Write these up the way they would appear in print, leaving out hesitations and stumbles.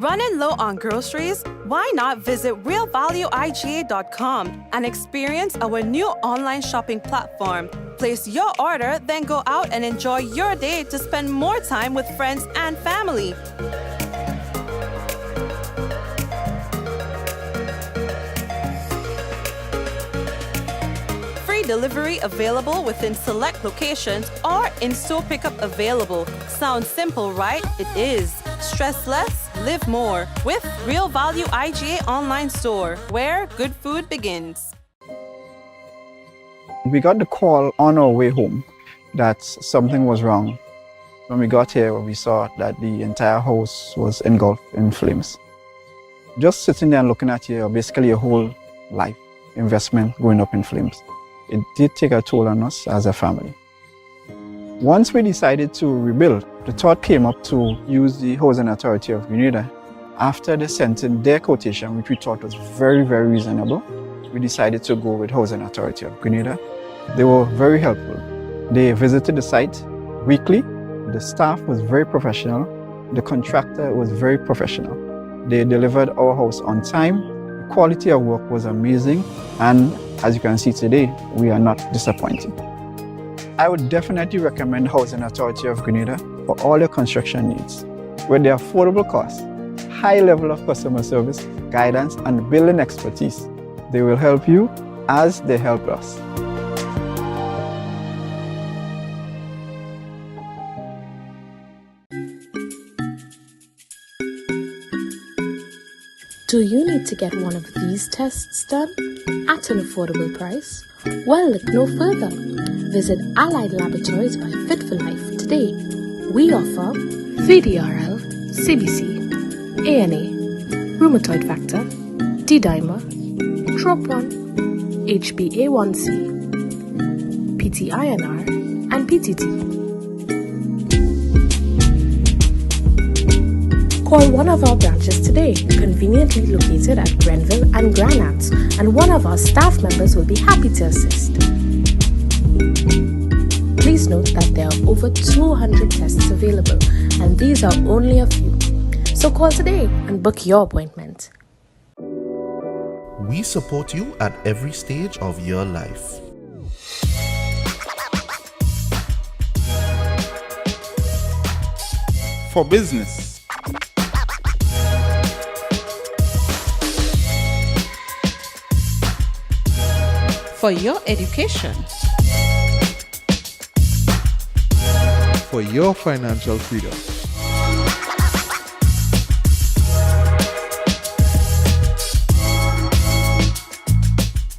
Running low on groceries? Why not visit realvalueiga.com and experience our new online shopping platform? Place your order, then go out and enjoy your day to spend more time with friends and family. Free delivery available within select locations or in-store pickup available. Sounds simple, right? It is. Stress less, live more with Real Value IGA online store, where good food begins. We got the call on our way home that something was wrong. When we got here, we saw that the entire house was engulfed in flames. Just sitting there and looking at basically your whole life investment going up in flames. It did take a toll on us as a family. Once we decided to rebuild, the thought came up to use the Housing Authority of Grenada. After they sent in their quotation, which we thought was very, very reasonable, we decided to go with Housing Authority of Grenada. They were very helpful. They visited the site weekly. The staff was very professional. The contractor was very professional. They delivered our house on time. The quality of work was amazing. And as you can see today, we are not disappointed. I would definitely recommend Housing Authority of Grenada for all your construction needs. With their affordable costs, high level of customer service, guidance, and building expertise, they will help you as they help us. Do you need to get one of these tests done at an affordable price? Well, look no further. Visit Allied Laboratories by Fit for Life today. We offer VDRL, CBC, ANA, rheumatoid factor, D-dimer, TROP1, HbA1c, PT-INR, and PTT. Call one of our branches today, conveniently located at Grenville and Granats, and one of our staff members will be happy to assist. Please note that there are over 200 tests available, and these are only a few. So call today and book your appointment. We support you at every stage of your life. For business, for your education, for your financial freedom,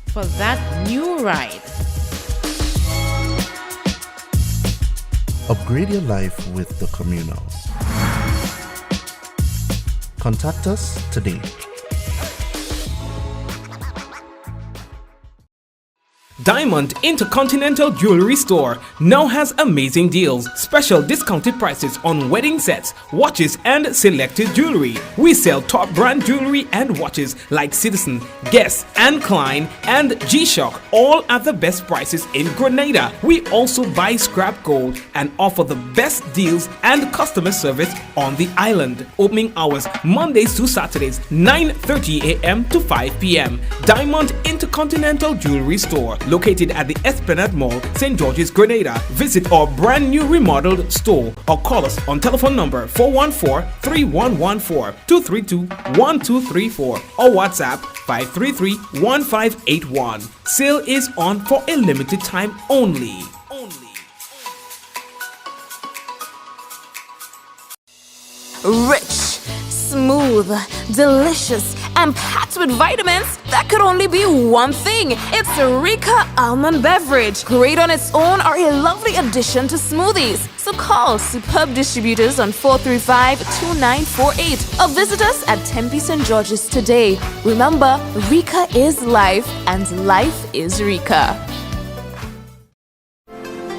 for that new ride. Upgrade your life with the Communal. Contact us today. Diamond Intercontinental Jewelry Store now has amazing deals, special discounted prices on wedding sets, watches, and selected jewelry. We sell top brand jewelry and watches like Citizen, Guess, and Klein, and G-Shock, all at the best prices in Grenada. We also buy scrap gold and offer the best deals and customer service on the island. Opening hours Mondays to Saturdays, 9:30 a.m. to 5 p.m. Diamond Intercontinental Jewelry Store, located at the Esplanade Mall, St. George's, Grenada. Visit our brand new remodeled store or call us on telephone number 414-3114, 232-1234 or WhatsApp 533-1581. Sale is on for a limited time only. Rich, smooth, delicious, and packed with vitamins, that could only be one thing. It's a Rika almond beverage, great on its own or a lovely addition to smoothies. So call Superb Distributors on 435-2948 or visit us at Tempe St. George's today. Remember, Rika is life and life is Rika.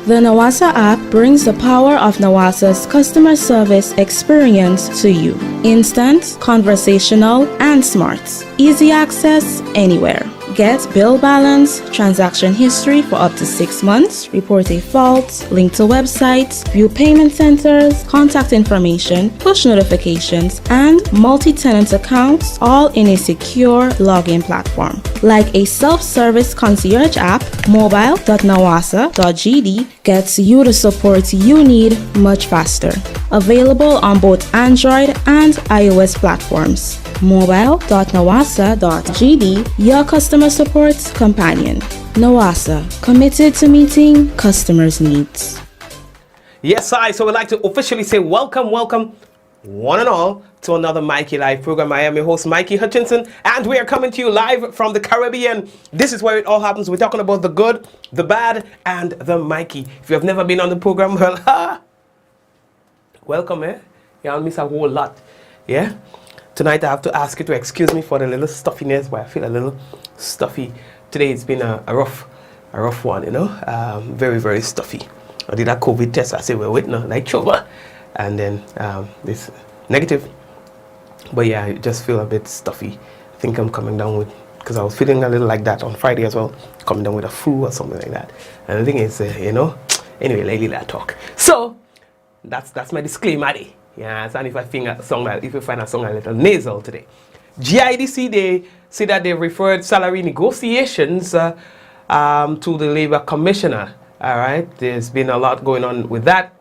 The Nawasa app brings the power of Nawasa's customer service experience to you. Instant, conversational, and smart. Easy access anywhere. Get bill balance, transaction history for up to 6 months, report a fault, link to websites, view payment centers, contact information, push notifications, and multi-tenant accounts, all in a secure login platform. Like a self-service concierge app, mobile.nawasa.gd gets you the support you need much faster. Available on both Android and iOS platforms. Mobile.nawasa.gd, your customer support companion. Nawasa, committed to meeting customers' needs. Yes, so we'd like to officially say welcome, one and all, to another Mikey Live program. I am your host, Mikey Hutchinson, and we are coming to you live from the Caribbean. This is where it all happens. We're talking about the good, the bad, and the Mikey. If you have never been on the program, well, welcome, eh? Y'all miss a whole lot, yeah? Tonight I have to ask you to excuse me for the little stuffiness, where I feel a little stuffy. Today it's been a rough one, you know, very, very stuffy. I did a COVID test. I said, we're waiting, like trouble, and then it's negative. But yeah, I just feel a bit stuffy. I think I'm coming down with, because I was feeling a little like that on Friday as well, coming down with a flu or something like that. And the thing is, you know, anyway, lately I talk. So that's my disclaimer. Yeah, and if I find a song a little nasal today. GIDC, they say that they've referred salary negotiations to the Labour Commissioner. All right, there's been a lot going on with that.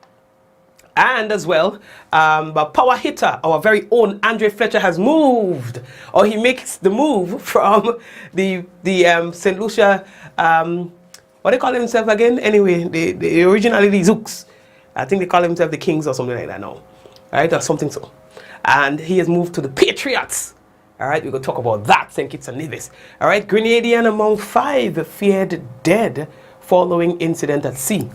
And as well, but power hitter, our very own Andre Fletcher has moved, or he makes the move from the St. Lucia, what they call himself again? Anyway, they originally the Zooks. I think they call themselves the Kings or something like that now. All right, or something so. And he has moved to the Patriots. All right, we're going to talk about that, St. Kitts and Nevis. All right, Grenadian among 5 feared dead following incident at sea.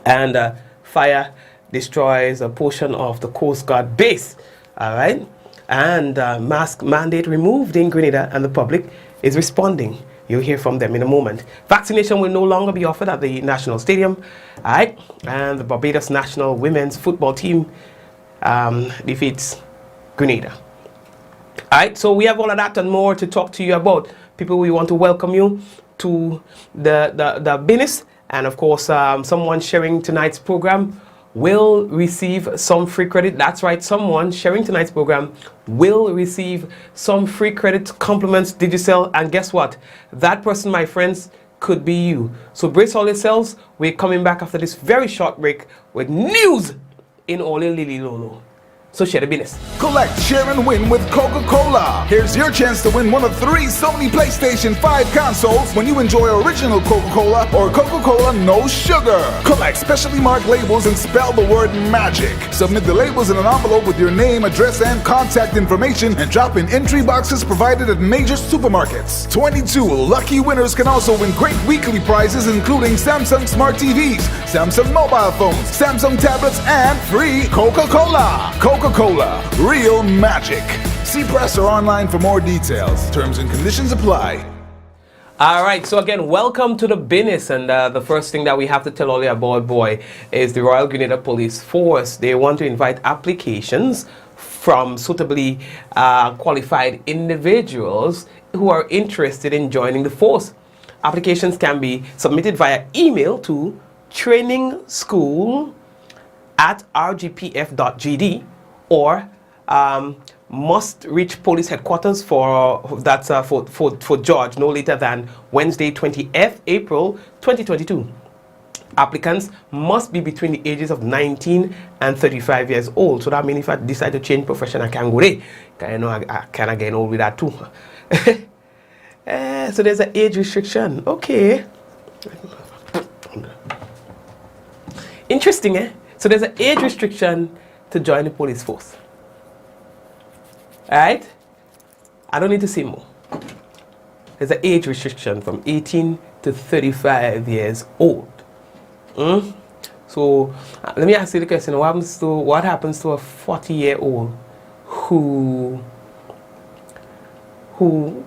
And fire destroys a portion of the Coast Guard base. All right, and mask mandate removed in Grenada, and the public is responding. You'll hear from them in a moment. Vaccination will no longer be offered at the National Stadium. All right, and the Barbados national women's football team defeats Grenada. Alright, so we have all of that and more to talk to you about. People, we want to welcome you to the business, and of course someone sharing tonight's program will receive some free credit. That's right, someone sharing tonight's program will receive some free credit, compliments, Digicel, and guess what? That person, my friends, could be you. So brace all yourselves. We're coming back after this very short break with news in Ole Lili Lolo. So share the business. Collect, share, and win with Coca-Cola. Here's your chance to win one of 3 Sony PlayStation 5 consoles when you enjoy original Coca-Cola or Coca-Cola No Sugar. Collect specially marked labels and spell the word MAGIC. Submit the labels in an envelope with your name, address, and contact information, and drop in entry boxes provided at major supermarkets. 22 lucky winners can also win great weekly prizes, including Samsung Smart TVs, Samsung mobile phones, Samsung tablets, and free Coca-Cola. Coca-Cola, real magic. See press or online for more details. Terms and conditions apply. All right, so again, welcome to the business. And the first thing that we have to tell all you about, boy, is the Royal Grenada Police Force. They want to invite applications from suitably qualified individuals who are interested in joining the force. Applications can be submitted via email to trainingschool@rgpf.gd or must reach police headquarters for George no later than Wednesday, 20th April 2022. Applicants must be between the ages of 19 and 35 years old. So that means if I decide to change profession, I can go there. I know I can get old with that too. So there's an age restriction. Okay. Interesting, eh? So there's an age restriction to join the police force. Alright? I don't need to say more. There's an age restriction from 18 to 35 years old. So let me ask you the question, what happens to a 40-year-old who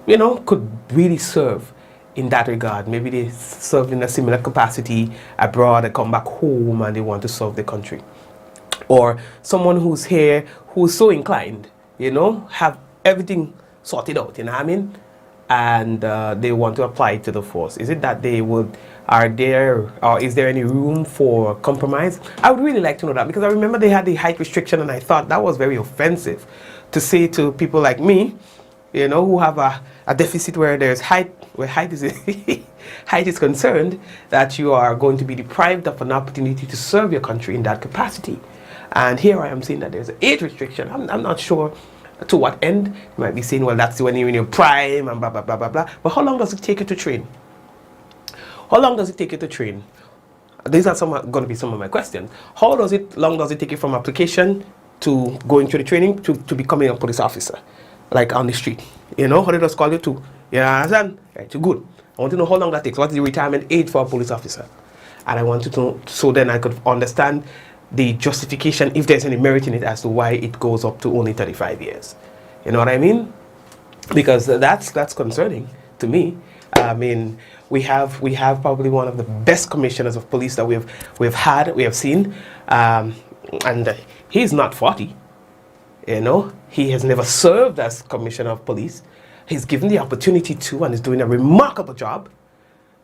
you know could really serve in that regard? Maybe they served in a similar capacity abroad, they come back home and they want to serve the country. Or someone who's here, who's so inclined, you know, have everything sorted out, you know what I mean? and they want to apply to the force? Is it that they would, is there any room for compromise? I would really like to know that, because I remember they had the height restriction, and I thought that was very offensive to say to people like me, you know, who have a deficit where there's height, where height is height is concerned, that you are going to be deprived of an opportunity to serve your country in that capacity. And here I am saying that there's an age restriction. I'm not sure to what end. You might be saying, well, that's when you're in your prime and blah, blah, blah, blah, blah. But how long does it take you to train? How long does it take you to train? These are going to be some of my questions. How long does it take you from application to going through the training to becoming a police officer? Like on the street. You know, how they just call you to? You understand? Right, you're good. I want to know how long that takes. What is the retirement age for a police officer? And I wanted to know, so then I could understand the justification, if there's any merit in it, as to why it goes up to only 35 years. You know what I mean? Because that's concerning to me. I mean, we have probably one of the best commissioners of police that we have seen, and he's not 40. You know, he has never served as commissioner of police. He's given the opportunity to, and is doing a remarkable job.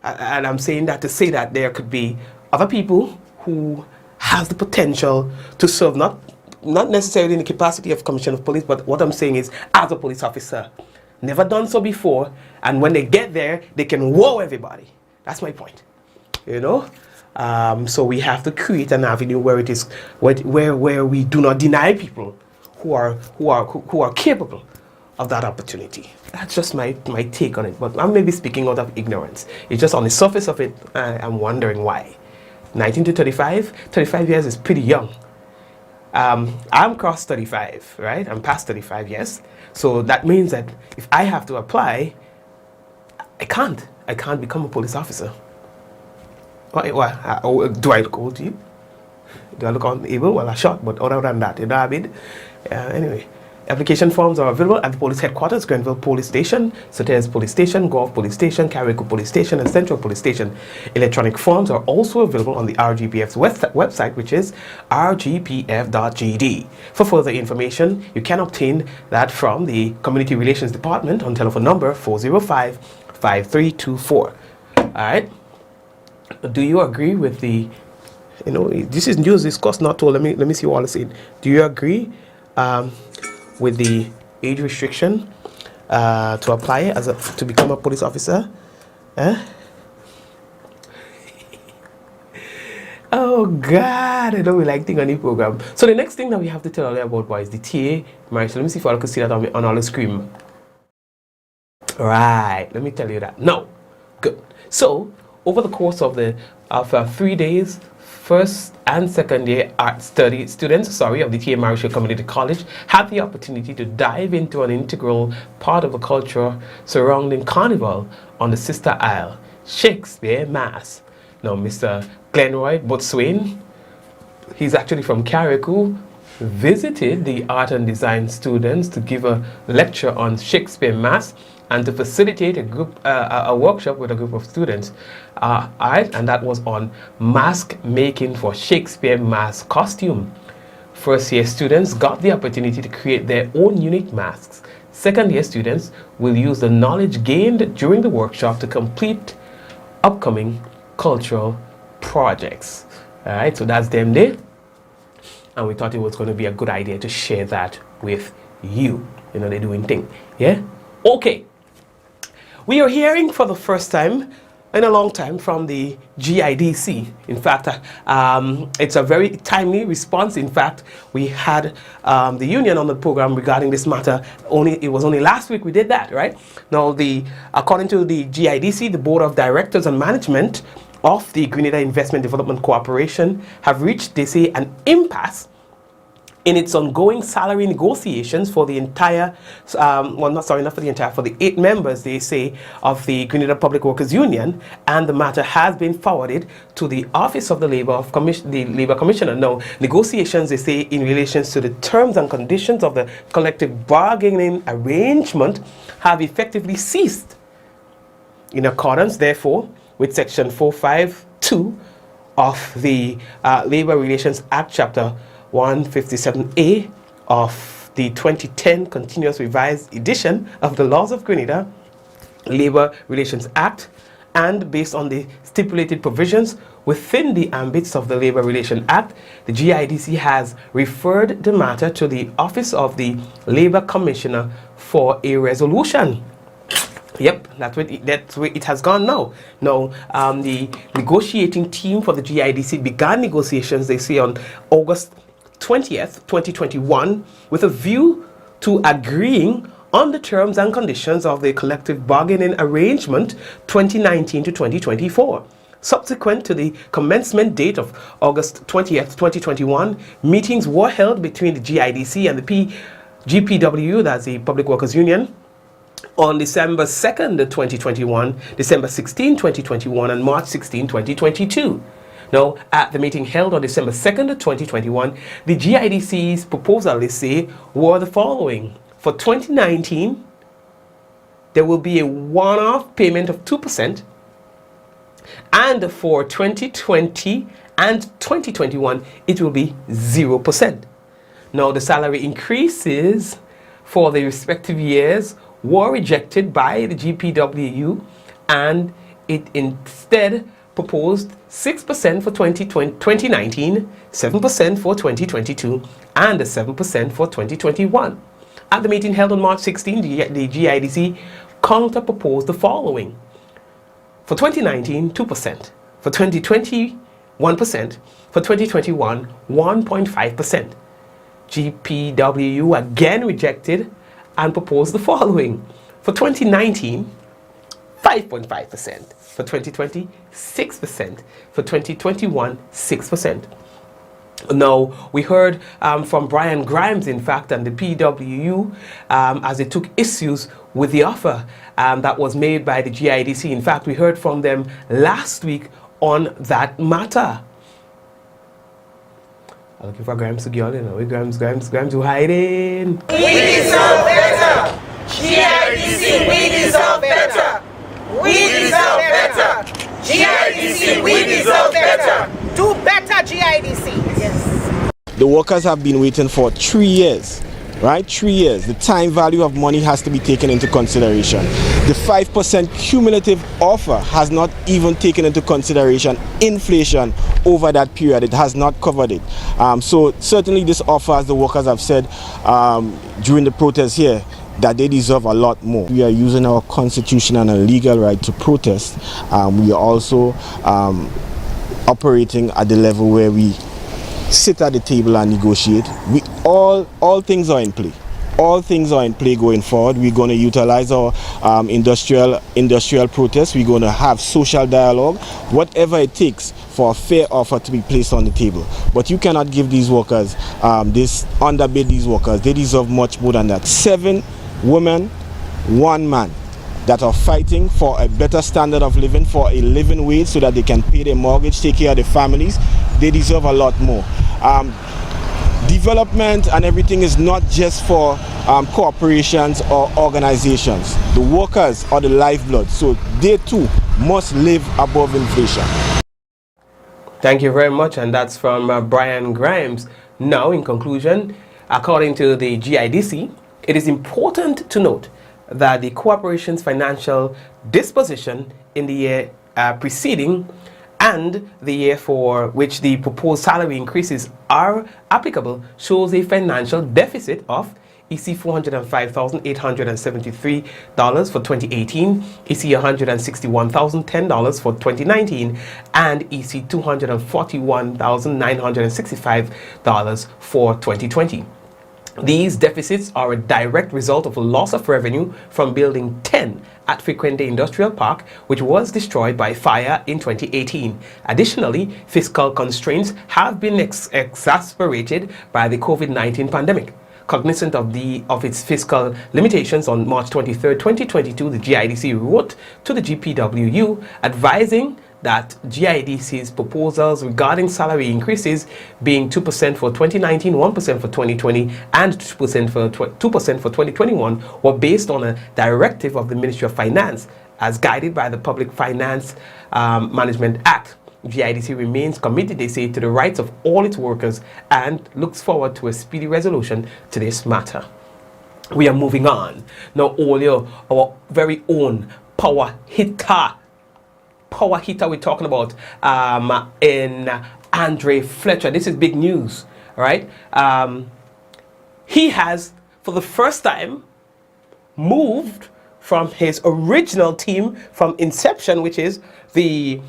And I'm saying that to say that there could be other people who has the potential to serve, not necessarily in the capacity of commissioner of police, but what I'm saying is as a police officer. Never done so before, and when they get there, they can wow everybody. That's my point. You know? So we have to create an avenue where it is where we do not deny people who are capable of that opportunity. That's just my take on it. But I'm maybe speaking out of ignorance. It's just on the surface of it, I'm wondering why. 19 to 35? 35 years is pretty young. I'm crossed 35, right? I'm past 35 years. So that means that if I have to apply, I can't become a police officer. Do I look old to you? Do I look unable? Well, I shot, but other than that, you know what I mean? Anyway, application forms are available at the police headquarters, Grenville Police Station, Sotez Police Station, Gulf Police Station, Carriacou Police Station, and Central Police Station. Electronic forms are also available on the RGPF's website, which is rgpf.gd. For further information, you can obtain that from the Community Relations Department on telephone number 405-5324. All right. Do you agree with the, you know, this is news discussed, not told. Let me see what I said. Do you agree with the age restriction to apply to become a police officer? Oh God, I don't like thing on the program. So the next thing that we have to tell you about is the TA Maritime. Let me see if I can see that on all the screen. Right, let me tell you that. No, good. So over the course of 3 days, first and second year art study students of the TA Marisha Community College had the opportunity to dive into an integral part of the culture surrounding Carnival on the sister isle, Shakespeare Mass. Now, Mr. Glenroy Botswain, he's actually from Carriacou, visited the art and design students to give a lecture on Shakespeare Mass and to facilitate a workshop with a group of students. And that was on mask making for Shakespeare Mass costume. First year students got the opportunity to create their own unique masks. Second year students will use the knowledge gained during the workshop to complete upcoming cultural projects. All right, so that's them there. And we thought it was going to be a good idea to share that with you. You know, they're doing thing. Yeah? Okay. We are hearing for the first time in a long time from the GIDC. In fact, it's a very timely response. In fact, we had the union on the program regarding this matter. It was only last week we did that, right? Now, according to the GIDC, the Board of Directors and Management of the Grenada Investment Development Corporation have reached, they say, an impasse in its ongoing salary negotiations for the entire, for the 8 members, they say, of the Grenada Public Workers Union, and the matter has been forwarded to the Office of the Labour Commissioner. Now, negotiations, they say, in relation to the terms and conditions of the collective bargaining arrangement have effectively ceased. In accordance, therefore, with Section 452 of the Labour Relations Act, Chapter 157A of the 2010 Continuous Revised Edition of the Laws of Grenada, Labor Relations Act, and based on the stipulated provisions within the ambits of the Labor Relations Act, the GIDC has referred the matter to the Office of the Labor Commissioner for a resolution. Yep, that's where it has gone now. Now, the negotiating team for the GIDC began negotiations, they say, on August 20th, 2021, with a view to agreeing on the terms and conditions of the collective bargaining arrangement 2019 to 2024. Subsequent to the commencement date of August 20th, 2021, meetings were held between the GIDC and the GPW, that's the Public Workers Union, on December 2nd, 2021, December 16, 2021, and March 16, 2022. Now, at the meeting held on December 2nd, 2021, the GIDC's proposal, they say, were the following. For 2019, there will be a one-off payment of 2%, and for 2020 and 2021, it will be 0%. Now, the salary increases for the respective years were rejected by the GPWU, and it instead proposed 6% for 2019, 7% for 2022, and 7% for 2021. At the meeting held on March 16, the GIDC counter-proposed the following. For 2019, 2%. For 2020, 1%. For 2021, 1.5%. GPWU again rejected and proposed the following. For 2019, 5.5%. For 2020, 6%. For 2021, 6%. Now, we heard from Brian Grimes, in fact, and the PWU as they took issues with the offer that was made by the GIDC. In fact, we heard from them last week on that matter. I'm looking for Grimes to get, you know, Grimes who hiding. We deserve better! GIDC, we deserve better! We deserve better! GIDC, we deserve better! Do better, GIDC! Yes. The workers have been waiting for 3 years, right? 3 years. The time value of money has to be taken into consideration. The 5% cumulative offer has not even taken into consideration inflation over that period. It has not covered it. So certainly this offer, as the workers have said during the protest here, that they deserve a lot more. We are using our constitutional and legal right to protest. We are also operating at the level where we sit at the table and negotiate. We all things are in play. All things are in play going forward. We're going to utilize our industrial protests. We're going to have social dialogue, whatever it takes for a fair offer to be placed on the table. But you cannot give these workers underbid these workers. They deserve much more than that. 7 women, 1 man that are fighting for a better standard of living, for a living wage so that they can pay their mortgage, take care of their families. They deserve a lot more. Development and everything is not just for corporations or organizations. The workers are the lifeblood, so they too must live above inflation. Thank you very much, and that's from Brian Grimes. Now, in conclusion, according to the GIDC, it is important to note that the corporation's financial disposition in the year preceding and the year for which the proposed salary increases are applicable shows a financial deficit of EC $405,873 for 2018, EC $161,010 for 2019, and EC $241,965 for 2020. These deficits are a direct result of a loss of revenue from Building 10 at Frequente Industrial Park, which was destroyed by fire in 2018. Additionally, fiscal constraints have been exacerbated by the COVID-19 pandemic. Cognizant of its fiscal limitations, on March 23, 2022, the GIDC wrote to the GPWU advising that GIDC's proposals regarding salary increases being 2% for 2019, 1% for 2020, and 2% for 2021 were based on a directive of the Ministry of Finance as guided by the Public Finance Management Act. GIDC remains committed, they say, to the rights of all its workers and looks forward to a speedy resolution to this matter. we are moving on. Now, Olio, our very own power hitter, we're talking about in Andre Fletcher. This is big news, right? He has, for the first time, moved from his original team from inception, which is the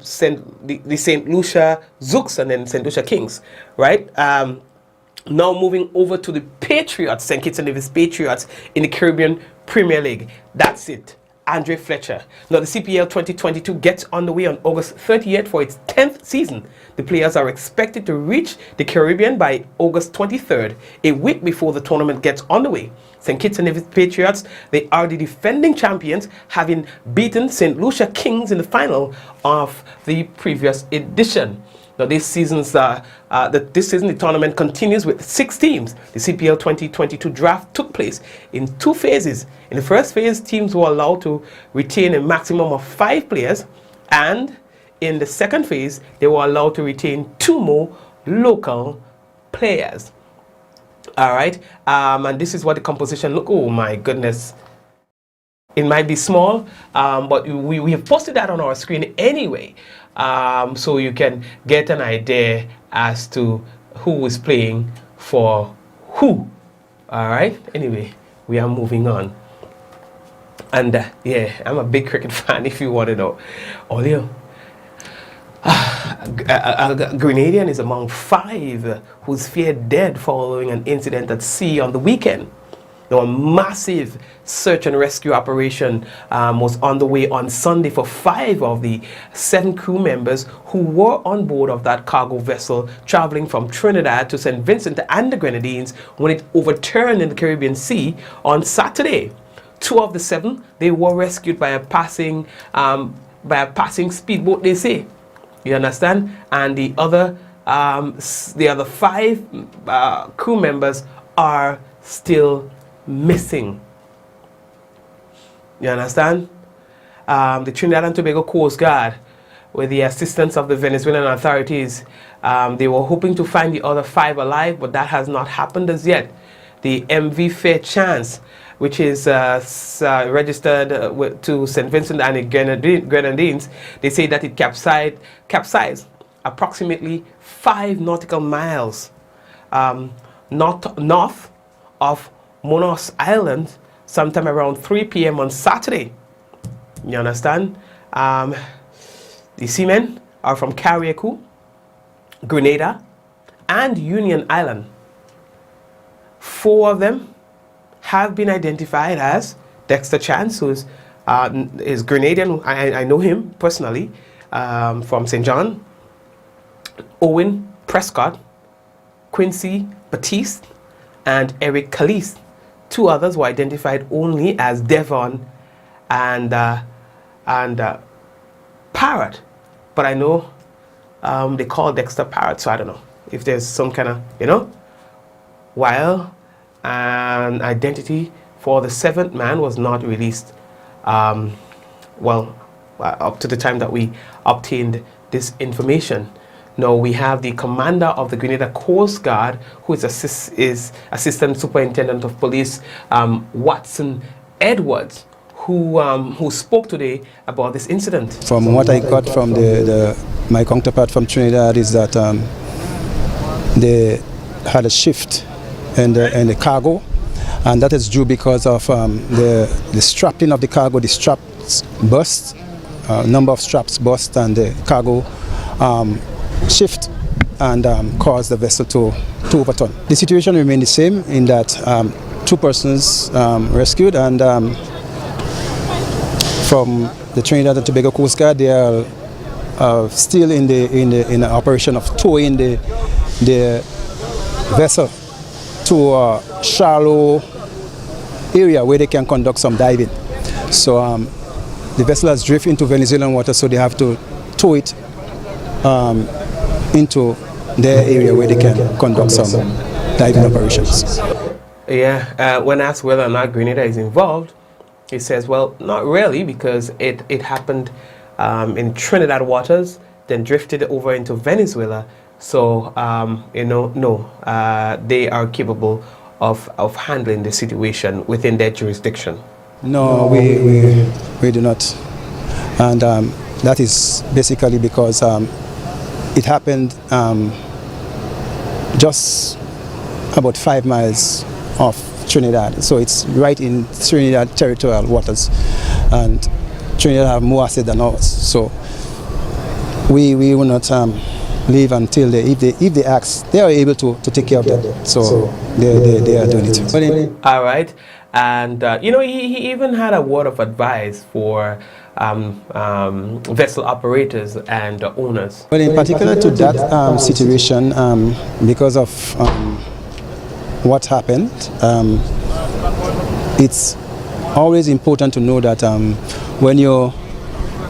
St. Lucia Zooks and then St. Lucia Kings, right? Now moving over to the Patriots, St. Kitts and Nevis Patriots in the Caribbean Premier League. That's it. Andre Fletcher. Now the CPL 2022 gets underway on August 30th for its 10th season. The players are expected to reach the Caribbean by August 23rd, a week before the tournament gets underway. St. Kitts and Nevis Patriots, they are the defending champions, having beaten St. Lucia Kings in the final of the previous edition. Now this season the tournament continues with 6 teams. The CPL 2022 draft took place in 2 phases. In the first phase, teams were allowed to retain a maximum of 5 players, and in the second phase, they were allowed to retain 2 more local players. All right, and this is what the composition look. Oh my goodness. It might be small, but we have posted that on our screen anyway, so you can get an idea as to who is playing for who. All right. Anyway, we are moving on. And yeah, I'm a big cricket fan. If you want to know, Olio. A Grenadian is among 5 who's feared dead following an incident at sea on the weekend. Now, a massive search and rescue operation was underway on Sunday for 5 of the 7 crew members who were on board of that cargo vessel traveling from Trinidad to St. Vincent and the Grenadines when it overturned in the Caribbean Sea on Saturday. 2 of the 7, they were rescued by a passing speedboat, they say. You understand? And the other 5 crew members are still missing. You understand? The Trinidad and Tobago Coast Guard, with the assistance of the Venezuelan authorities, they were hoping to find the other 5 alive, but that has not happened as yet. The MV Fair Chance, which is registered to St. Vincent and the Grenadines, they say that it capsized approximately 5 nautical miles north of Monos Island sometime around 3 p.m. on Saturday. You understand? The seamen are from Carriacou, Grenada, and Union Island. 4 of them have been identified as Dexter Chance, who is Grenadian. I know him personally from St. John. Owen Prescott, Quincy Batiste, and Eric Calise. 2 others were identified only as Devon and Parrot, but I know they call Dexter Parrot, so I don't know if there's some kind of, while an identity for the 7th man was not released, up to the time that we obtained this information. Now we have the commander of the Grenada Coast Guard, who is Assistant Superintendent of Police Watson Edwards, who spoke today about this incident. From what I got from my counterpart from Trinidad is that they had a shift in the cargo, and that is due because of the strapping of the cargo. The straps burst, number of straps burst, and the cargo shift and caused the vessel to overturn. The situation remained the same in that 2 persons rescued, and from the Trinidad and Tobago Coast Guard, they are still in the operation of towing the vessel to a shallow area where they can conduct some diving. So the vessel has drifted into Venezuelan water, so they have to tow it into their area where they can conduct some diving operations. Yeah, when asked whether or not Grenada is involved, he says, well, not really, because it happened in Trinidad waters, then drifted over into Venezuela. So, no, they are capable of handling the situation within their jurisdiction? No, we do not. And that is basically because it happened just about 5 miles off Trinidad. So it's right in Trinidad territorial waters. And Trinidad have more acid than ours. So we will not leave until if they ask, they are able to take care of that. So they are doing it. All right. And, he even had a word of advice for vessel operators and owners. Well, in particular to that situation, because of what happened, it's always important to know that when you're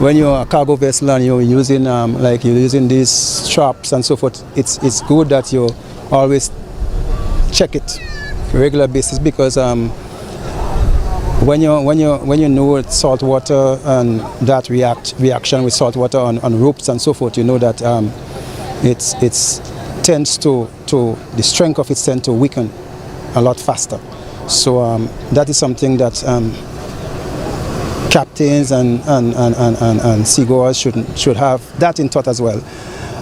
a cargo vessel and you're using these straps and so forth, it's good that you always check it regular basis, because when you know salt water and that reaction with salt water on ropes and so forth, you know that it's tends to the strength of it tends to weaken a lot faster. So that is something that captains and seagoers should have that in thought as well.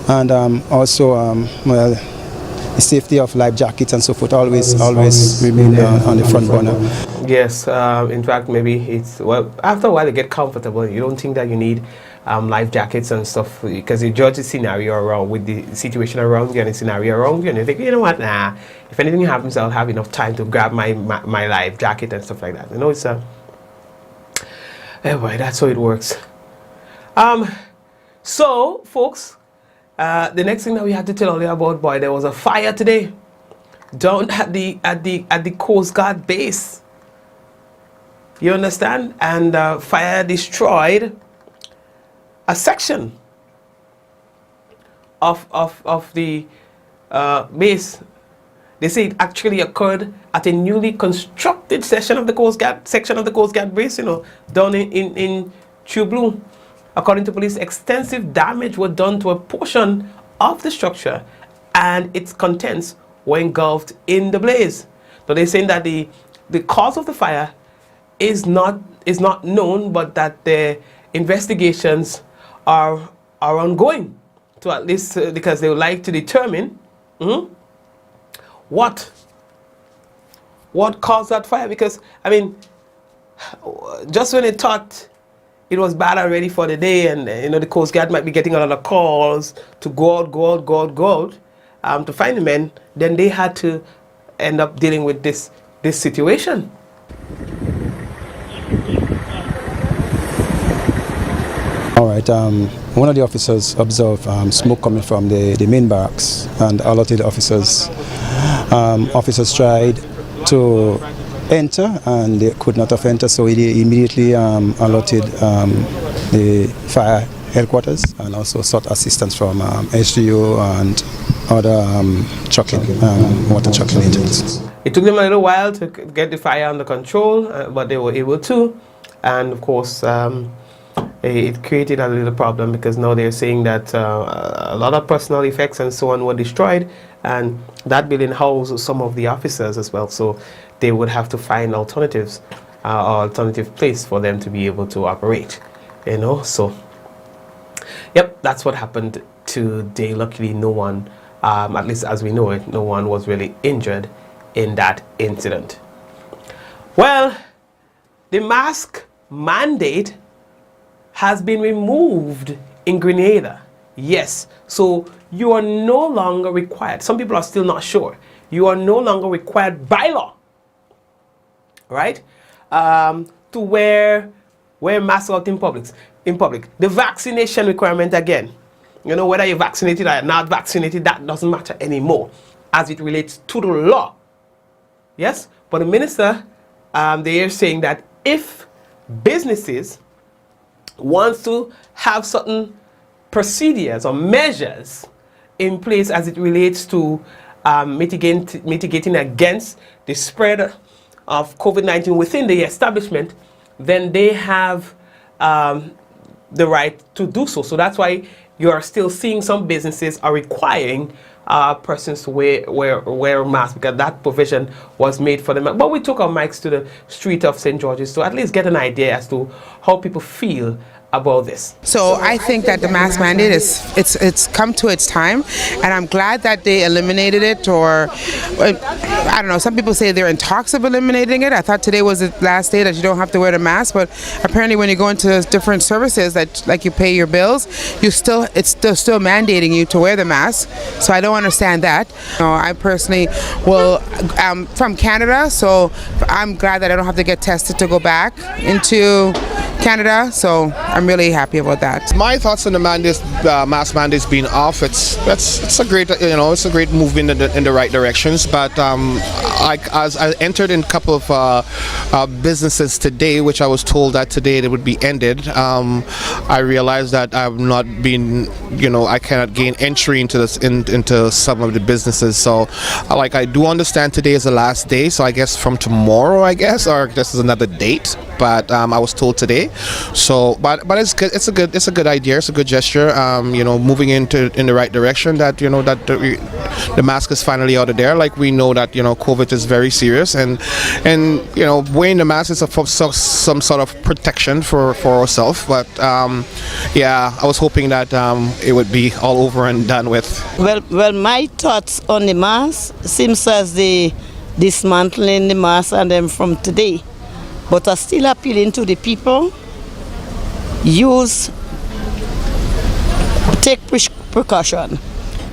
And also the safety of life jackets and so forth always remain on the front burner. Yes, in fact, maybe it's, well, after a while you get comfortable. You don't think that you need life jackets and stuff, because you judge the scenario around with the situation around you and the scenario around you, and you think, you know what, nah, if anything happens, I'll have enough time to grab my life jacket and stuff like that. You know, it's anyway, that's how it works. So, folks, the next thing that we had to tell you about, boy, there was a fire today down at the Coast Guard base. You understand? And fire destroyed a section of the base. They say it actually occurred at a newly constructed section of the Coast Guard base, you know, down in Chublu. According to police, extensive damage was done to a portion of the structure, and its contents were engulfed in the blaze. So they're saying that the cause of the fire is not known, but that the investigations are ongoing, to at least because they would like to determine what caused that fire. Because I mean, just when they thought it was bad already for the day, and you know, the Coast Guard might be getting a lot of calls to go out to find the men, then they had to end up dealing with this situation. All right. One of the officers observed smoke coming from the main barracks, and alerted officers. Officers tried to enter, and they could not have entered, so he immediately alerted the fire headquarters, and also sought assistance from HDO and other water trucking agents. It took them a little while to get the fire under control, but they were able to, and of course it created a little problem, because now they're saying that a lot of personal effects and so on were destroyed, and that building houses some of the officers as well, so they would have to find alternatives, alternative place for them to be able to operate, you know. So yep, that's what happened today. Luckily no one, at least as we know it, no one was really injured in that incident. Well, the mask mandate has been removed in Grenada. Yes, so you are no longer required. Some people are still not sure. You are no longer required by law, right, to wear masks out in public. The vaccination requirement, again, you know, whether you're vaccinated or not vaccinated, that doesn't matter anymore as it relates to the law. Yes, but the minister, they are saying that if businesses wants to have certain procedures or measures in place as it relates to mitigating against the spread of COVID-19 within the establishment, then they have the right to do so. So that's why you are still seeing some businesses are requiring persons to wear a mask, because that provision was made for them. But we took our mics to the street of St. George's to at least get an idea as to how people feel about this. So I think that the mask mandate it's come to its time, and I'm glad that they eliminated it, or I don't know, some people say they're in talks of eliminating it. I thought today was the last day that you don't have to wear the mask, but apparently when you go into different services that like you pay your bills, it's still mandating you to wear the mask. So I don't understand that. I personally I'm from Canada, so I'm glad that I don't have to get tested to go back into Canada, so I'm really happy about that. My thoughts on the mask mandates being off, it's a great, it's a great movement in the right directions. But as I entered in a couple of businesses today, which I was told that today they would be ended, I realized that I'm not being, I cannot gain entry into this into some of the businesses. So, I do understand today is the last day. So I guess from tomorrow, or this is another date. But I was told today. So, but it's good. It's a good idea. It's a good gesture. Moving in the right direction. That that the mask is finally out of there. Like we know that COVID is very serious, and wearing the mask is some sort of protection for ourselves. But I was hoping that it would be all over and done with. Well, my thoughts on the mask seems as the dismantling the mask and them from today. But I'm still appealing to the people, take precaution.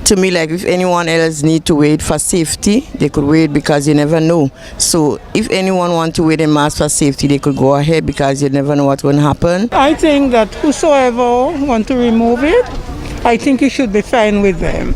To me, like if anyone else need to wait for safety, they could wait because you never know. So if anyone want to wear a mask for safety, they could go ahead because you never know what's going to happen. I think that whosoever want to remove it, I think it should be fine with them.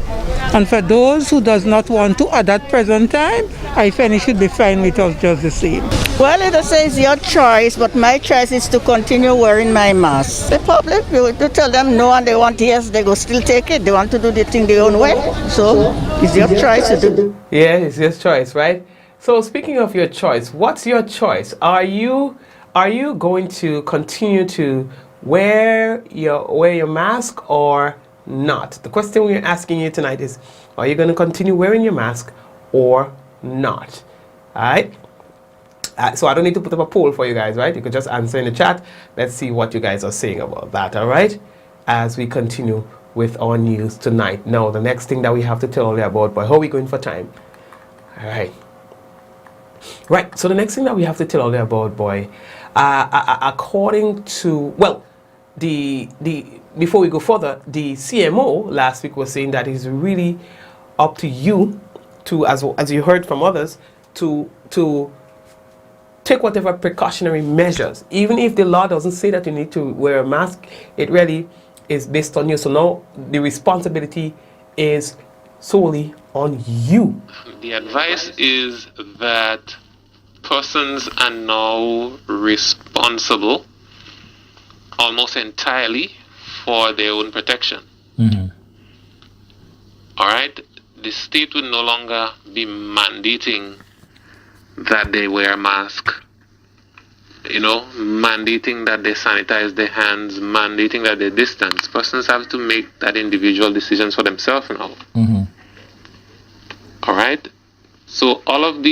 And for those who does not want to at that present time, I think it should be fine with us just the same. Well, it says your choice, but my choice is to continue wearing my mask. The public, you tell them no and they want yes, they go still take it. They want to do the thing their own way. So it's your choice to do. Yeah, it's your choice, right? So speaking of your choice, what's your choice? Are you going to continue to wear your mask or not? The question we're asking you tonight is, are you going to continue wearing your mask or not? All right? So I don't need to put up a poll for you guys, right? You could just answer in the chat. Let's see what you guys are saying about that, all right? As we continue with our news tonight. Now, the next thing that we have to tell you about, boy, how are we going for time? All right. Right, so the next thing that we have to tell you about, boy, according to, well, before we go further, the CMO last week was saying that it's really up to you to, as you heard from others, to take whatever precautionary measures. Even if the law doesn't say that you need to wear a mask, it really is based on you. So now the responsibility is solely on you. The advice is that persons are now responsible almost entirely for their own protection. Mm-hmm. All right? The state would no longer be mandating that they wear a mask, mandating that they sanitize their hands, mandating that they distance. Persons have to make that individual decisions for themselves now. Mm-hmm. All right? So all of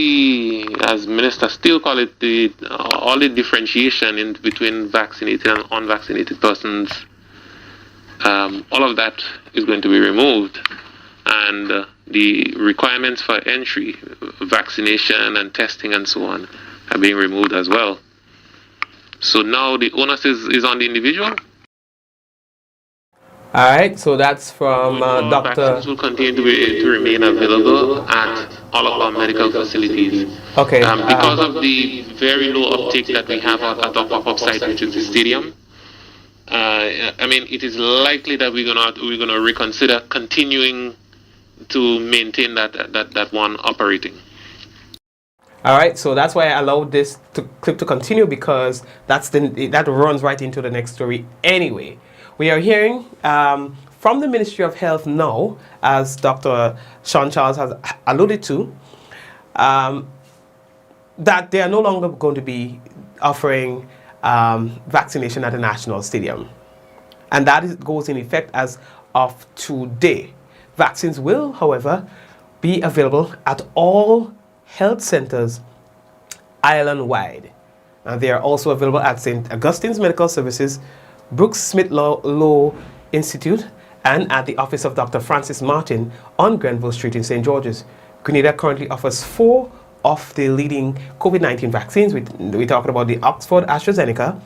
as Minister Steele call it, all the differentiation between vaccinated and unvaccinated persons, all of that is going to be removed. And the requirements for entry, vaccination and testing and so on, are being removed as well. So now the onus is on the individual. All right, so that's from Dr. Vaccines will continue to remain available at all of our medical facilities. Okay. Because of the very low uptake that we have at our pop-up site, which is the stadium, it is likely that we're gonna reconsider continuing to maintain that one operating. All right, so that's why I allowed this clip to continue, because that runs right into the next story anyway. We are hearing from the Ministry of Health now, as Dr. Sean Charles has alluded to, that they are no longer going to be offering vaccination at the National Stadium. And that goes in effect as of today. Vaccines will, however, be available at all health centers island-wide. And they are also available at St. Augustine's Medical Services, Brooks Smith Law Institute, and at the office of Dr. Francis Martin on Grenville Street in St. George's. Grenada currently offers 4 of the leading COVID-19 vaccines. We're talking about the Oxford AstraZeneca,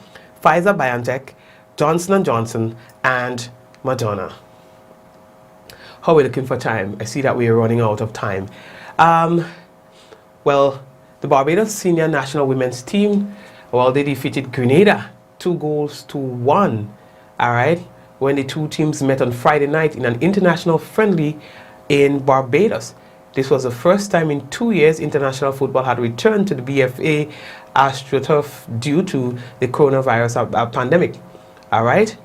Pfizer BioNTech, Johnson & Johnson, and Moderna. How are we looking for time? I see that we are running out of time. Well, the Barbados senior national women's team, well, they defeated Grenada 2-1, all right, when the two teams met on Friday night in an international friendly in Barbados. This was the first time in 2 years international football had returned to the BFA AstroTurf due to the coronavirus pandemic, all right?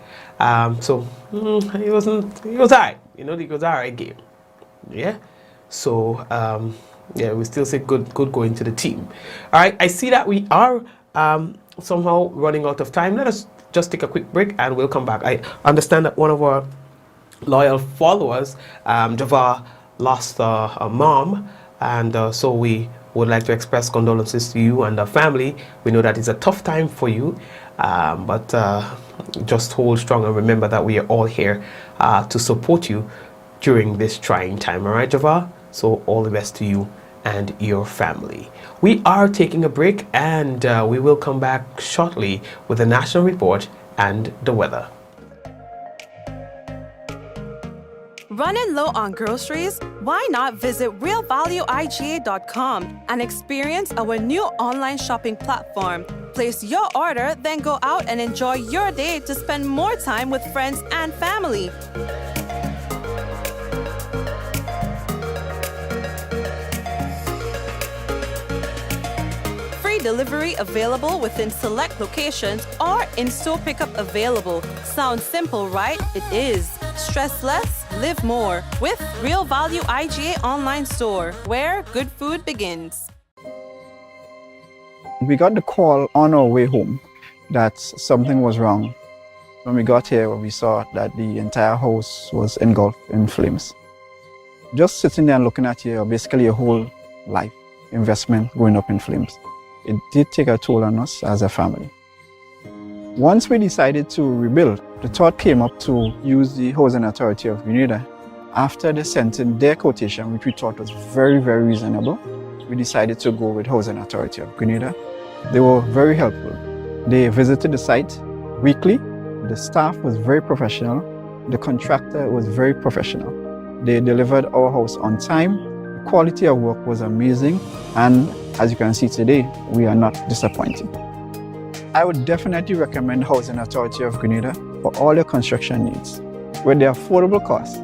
So it was all right. You know, it was all right game. Yeah. So yeah, we still say good going to the team. All right. I see that we are somehow running out of time. Let us just take a quick break and we'll come back. I understand that one of our loyal followers, Java, lost a mom, and so we would like to express condolences to you and the family. We know that it's a tough time for you, but just hold strong and remember that we are all here to support you during this trying time. All right, Java? So all the best to you and your family. We are taking a break, and we will come back shortly with the national report and the weather. Running low on groceries? Why not visit realvalueiga.com and experience our new online shopping platform? Place your order, then go out and enjoy your day to spend more time with friends and family. Free delivery available within select locations or in-store pickup available. Sounds simple, right? It is. Stress less, live more with Real Value IGA online store, where good food begins. We got the call on our way home that something was wrong. When we got here, we saw that the entire house was engulfed in flames. Just sitting there and looking at you, basically a whole life investment going up in flames. It did take a toll on us as a family. Once we decided to rebuild, the thought came up to use the Housing Authority of Grenada. After they sent in their quotation, which we thought was very, very reasonable, we decided to go with Housing Authority of Grenada. They were very helpful. They visited the site weekly. The staff was very professional. The contractor was very professional. They delivered our house on time. The quality of work was amazing. And as you can see today, we are not disappointed. I would definitely recommend Housing Authority of Grenada for all your construction needs. With their affordable costs,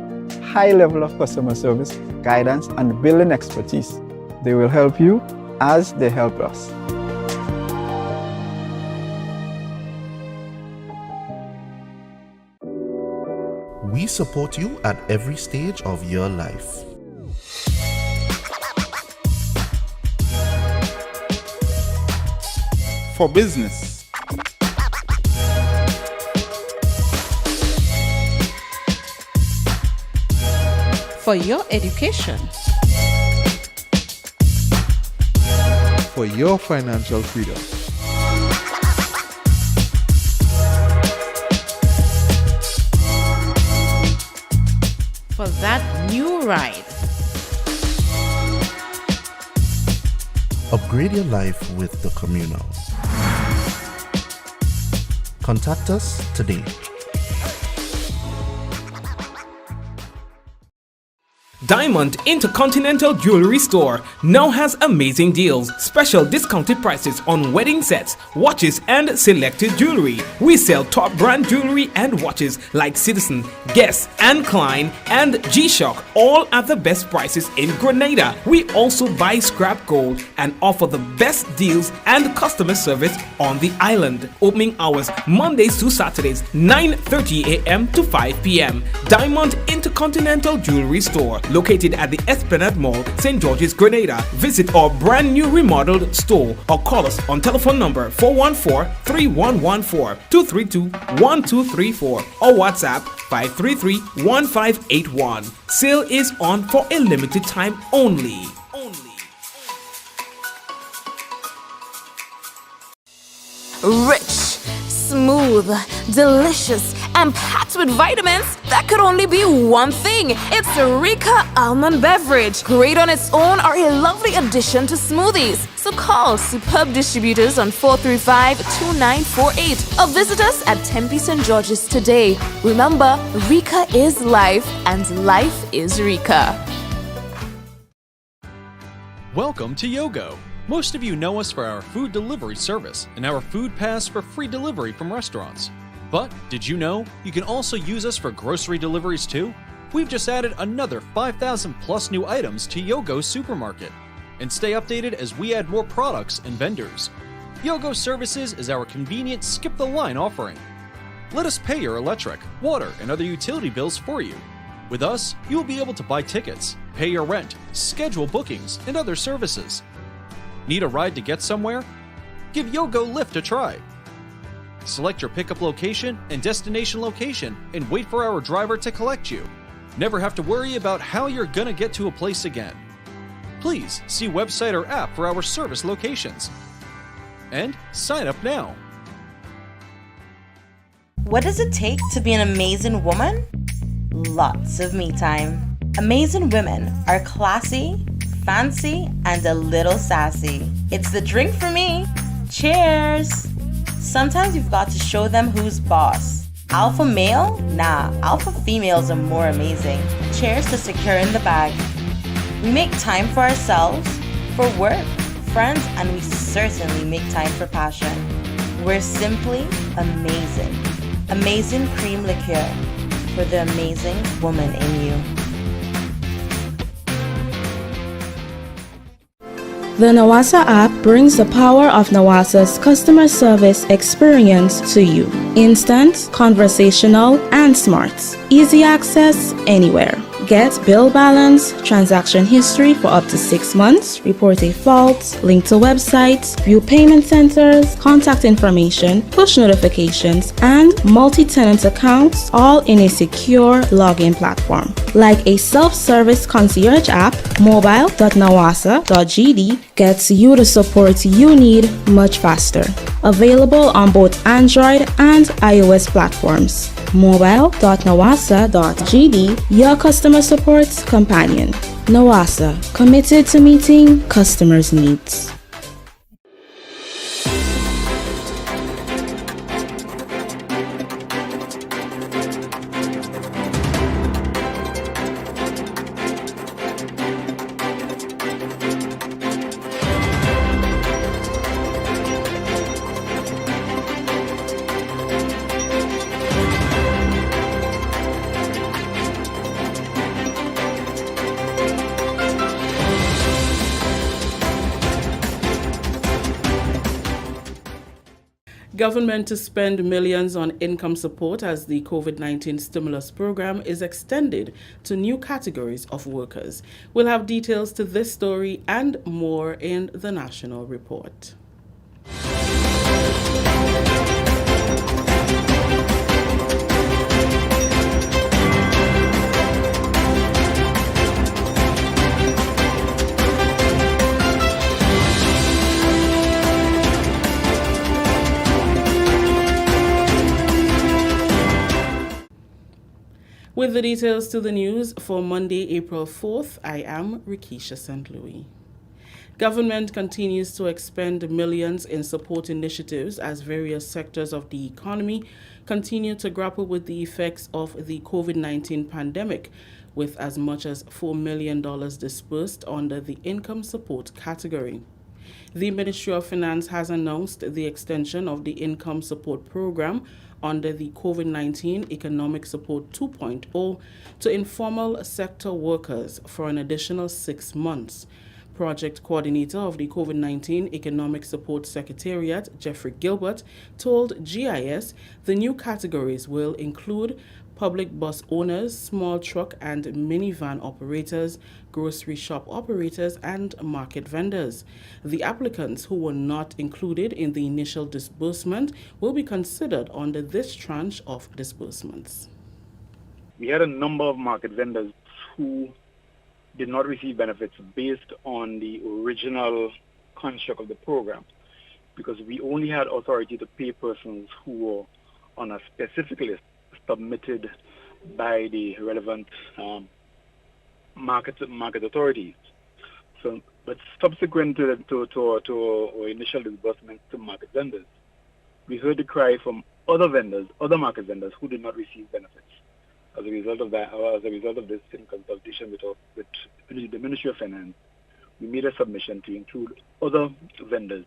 high level of customer service, guidance, and building expertise, they will help you as they help us. We support you at every stage of your life. For business. For your education. For your financial freedom. For that new ride. Upgrade your life with the communal. Contact us today. Diamond Intercontinental Jewelry Store now has amazing deals, special discounted prices on wedding sets, watches, and selected jewelry. We sell top brand jewelry and watches like Citizen, Guess, and Klein, and G-Shock, all at the best prices in Grenada. We also buy scrap gold and offer the best deals and customer service on the island. Opening hours Mondays to Saturdays, 9:30 a.m. to 5 p.m. Diamond Intercontinental Jewelry Store, located at the Esplanade Mall, St. George's, Grenada. Visit our brand new remodeled store or call us on telephone number 414-3114, 232-1234 or WhatsApp 533-1581. Sale is on for a limited time only. Rich, smooth, delicious, and packed with vitamins that could only be one thing. It's Rika Almond Beverage. Great on its own or a lovely addition to smoothies. So call superb distributors on 435-2948 or visit us at Tempe St. George's today. Remember, Rika is life and life is Rika. Welcome to Yogo. Most of you know us for our food delivery service and our food pass for free delivery from restaurants. But did you know you can also use us for grocery deliveries too? We've just added another 5,000 plus new items to Yogo's supermarket. And stay updated as we add more products and vendors. Yogo Services is our convenient skip the line offering. Let us pay your electric, water, and other utility bills for you. With us, you'll be able to buy tickets, pay your rent, schedule bookings, and other services. Need a ride to get somewhere? Give Yogo Lyft a try. Select your pickup location and destination location and wait for our driver to collect you. Never have to worry about how you're gonna get to a place again. Please see website or app for our service locations. And sign up now. What does it take to be an amazing woman? Lots of me time. Amazing women are classy, fancy, and a little sassy. It's the drink for me. Cheers! Sometimes you've got to show them who's boss. Alpha male? Nah, alpha females are more amazing. Cheers to securing the bag. We make time for ourselves, for work, friends, and we certainly make time for passion. We're simply amazing. Amazing cream liqueur for the amazing woman in you. The Nawasa app brings the power of Nawasa's customer service experience to you. Instant, conversational, and smart. Easy access anywhere. Get bill balance, transaction history for up to 6 months, report a fault, link to websites, view payment centers, contact information, push notifications, and multi-tenant accounts, all in a secure login platform. Like a self-service concierge app, mobile.nawasa.gd gets you the support you need much faster. Available on both Android and iOS platforms. mobile.nawasa.gd, your customer support companion. Nawasa, committed to meeting customers' needs. Government to spend millions on income support as the COVID-19 stimulus program is extended to new categories of workers. We'll have details to this story and more in the National Report. With the details to the news for Monday, April 4th, I am Rikisha St. Louis. Government continues to expend millions in support initiatives as various sectors of the economy continue to grapple with the effects of the COVID-19 pandemic, with as much as $4 million disbursed under the income support category. The Ministry of Finance has announced the extension of the income support program under the COVID-19 Economic Support 2.0 to informal sector workers for an additional 6 months. project coordinator of the COVID-19 Economic Support Secretariat, Jeffrey Gilbert, told GIS the new categories will include public bus owners, small truck and minivan operators, grocery shop operators, and market vendors. The applicants who were not included in the initial disbursement will be considered under this tranche of disbursements. We had a number of market vendors who did not receive benefits based on the original construct of the program, because we only had authority to pay persons who were on a specific list submitted by the relevant market authorities. So, but subsequent to our initial disbursement to market vendors, we heard the cry from other vendors, other market vendors who did not receive benefits. As a result of that, or as a result of this, in consultation with the Ministry of Finance, we made a submission to include other vendors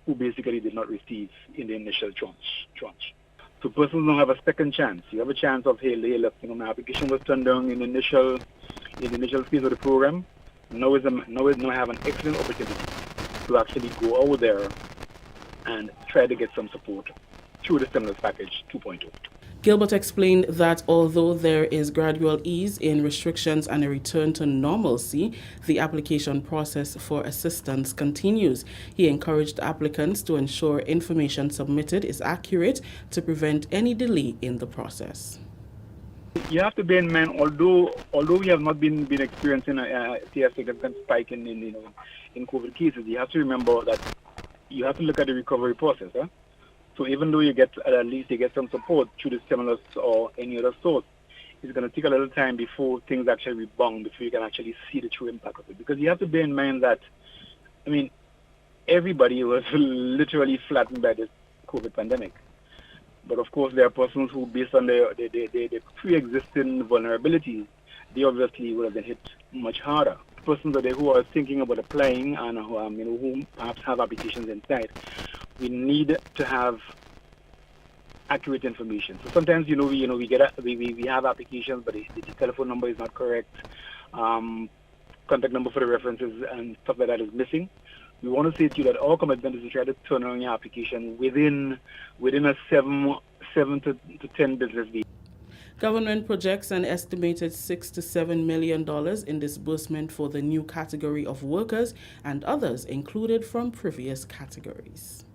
who basically did not receive in the initial tranche. So persons don't have a second chance. You have a chance of, hey, look, my application was turned down in the initial phase of the program. Now I have an excellent opportunity to actually go out there and try to get some support through the stimulus package 2.0. Gilbert explained that although there is gradual ease in restrictions and a return to normalcy, the application process for assistance continues. He encouraged applicants to ensure information submitted is accurate to prevent any delay in the process. You have to bear in mind, although we have not been experiencing a significant spike in COVID cases, you have to remember that you have to look at the recovery process. Huh? So even though at least you get some support through the stimulus or any other source, it's going to take a little time before things actually rebound, before you can actually see the true impact of it. Because you have to bear in mind that, everybody was literally flattened by this COVID pandemic. But of course, there are persons who, based on their pre-existing vulnerabilities, they obviously would have been hit much harder. Persons who are thinking about applying and who perhaps have applications inside, we need to have accurate information. So sometimes we have applications, but the telephone number is not correct. Contact number for the references and stuff like that is missing. We want to say to you that our commitment is to try to turn around your application within a 7 to 10 business days. Government projects an estimated $6 to $7 million in disbursement for the new category of workers and others included from previous categories.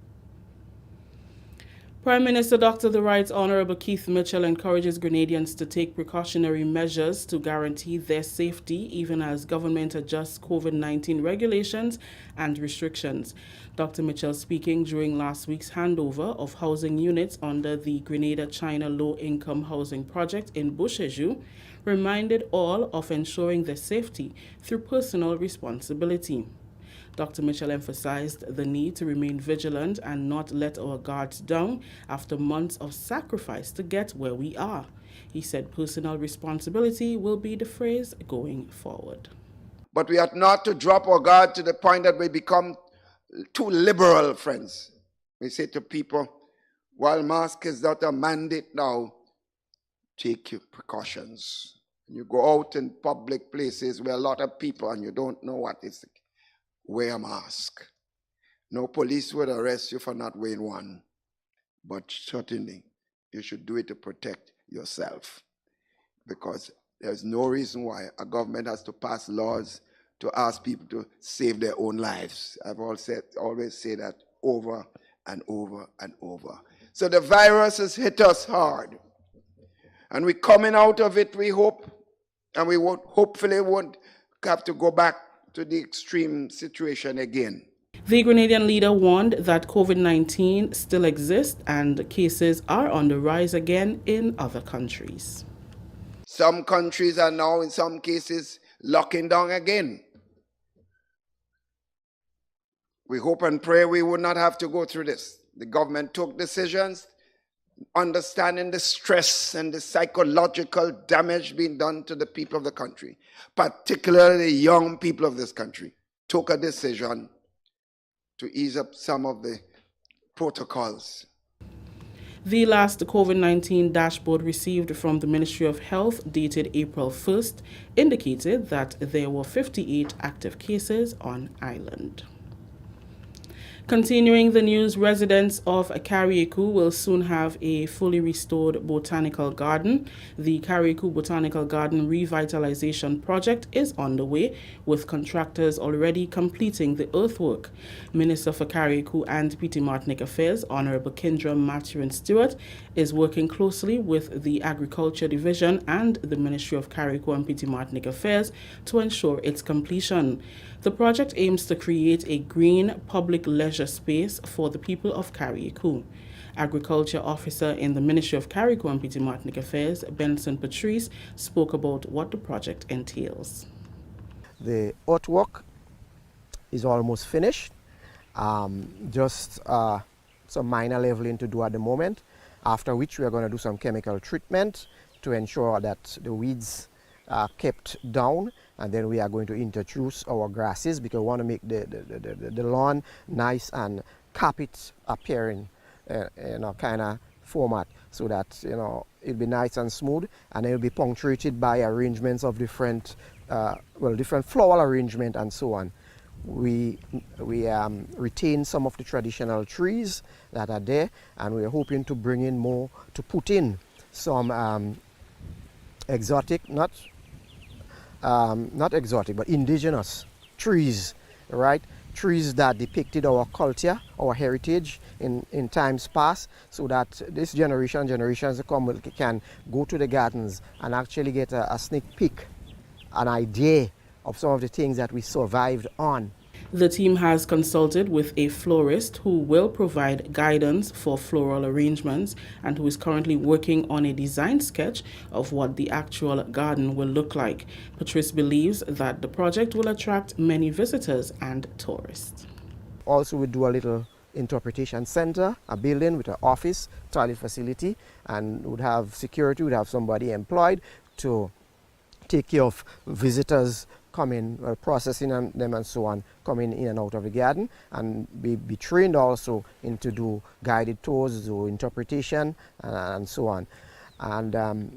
Prime Minister Dr. The Right's Honorable Keith Mitchell encourages Grenadians to take precautionary measures to guarantee their safety even as government adjusts COVID-19 regulations and restrictions. Dr. Mitchell, speaking during last week's handover of housing units under the Grenada China Low-Income Housing Project in Bushaju, reminded all of ensuring their safety through personal responsibility. Dr. Mitchell emphasized the need to remain vigilant and not let our guards down after months of sacrifice to get where we are. He said personal responsibility will be the phrase going forward. But we ought not to drop our guard to the point that we become too liberal, friends. We say to people, while mask is not a mandate now, take your precautions. You go out in public places where a lot of people and you don't know what is the wear a mask. No police would arrest you for not wearing one, but certainly you should do it to protect yourself, because there's no reason why a government has to pass laws to ask people to save their own lives. I've always say that over and over and over. So the virus has hit us hard, and we're coming out of it, we hope, and we hopefully won't have to go back to the extreme situation again. The Grenadian leader warned that COVID-19 still exists and cases are on the rise again in other countries. Some countries are now, in some cases, locking down again. We hope and pray we would not have to go through this. The government took decisions, understanding the stress and the psychological damage being done to the people of the country, particularly the young people of this country, took a decision to ease up some of the protocols. The last COVID-19 dashboard received from the Ministry of Health, dated April 1st, indicated that there were 58 active cases on island. Continuing the news, residents of Carriacou will soon have a fully restored botanical garden. The Carriacou Botanical Garden Revitalization Project is underway, with contractors already completing the earthwork. Minister for Carriacou and Petit Martinique Affairs, Honorable Kendra Mathurin Stewart, is working closely with the Agriculture Division and the Ministry of Carriacou and Petit Martinique Affairs to ensure its completion. The project aims to create a green public leisure space for the people of Carriacou. Agriculture Officer in the Ministry of Carriacou and Petit Martinique Affairs, Benson Patrice, spoke about what the project entails. The earthwork is almost finished. Just some minor leveling to do at the moment, after which we are going to do some chemical treatment to ensure that the weeds are kept down, and then we are going to introduce our grasses because we want to make the lawn nice and carpet appearing in a kind of format, so that it'll be nice and smooth, and it'll be punctuated by arrangements of different floral arrangement and so on. We retain some of the traditional trees that are there, and we're hoping to bring in more, to put in some exotic, not exotic, but indigenous trees, right? Trees that depicted our culture, our heritage in times past, so that this generations to come can go to the gardens and actually get a sneak peek, an idea of some of the things that we survived on. The team has consulted with a florist who will provide guidance for floral arrangements and who is currently working on a design sketch of what the actual garden will look like. Patrice believes that the project will attract many visitors and tourists. Also, we do a little interpretation center, a building with an office, toilet facility, and would have security, would have somebody employed to take care of visitors coming, processing them and so on, coming in and out of the garden, and be trained also into do guided tours, do interpretation, and so on. And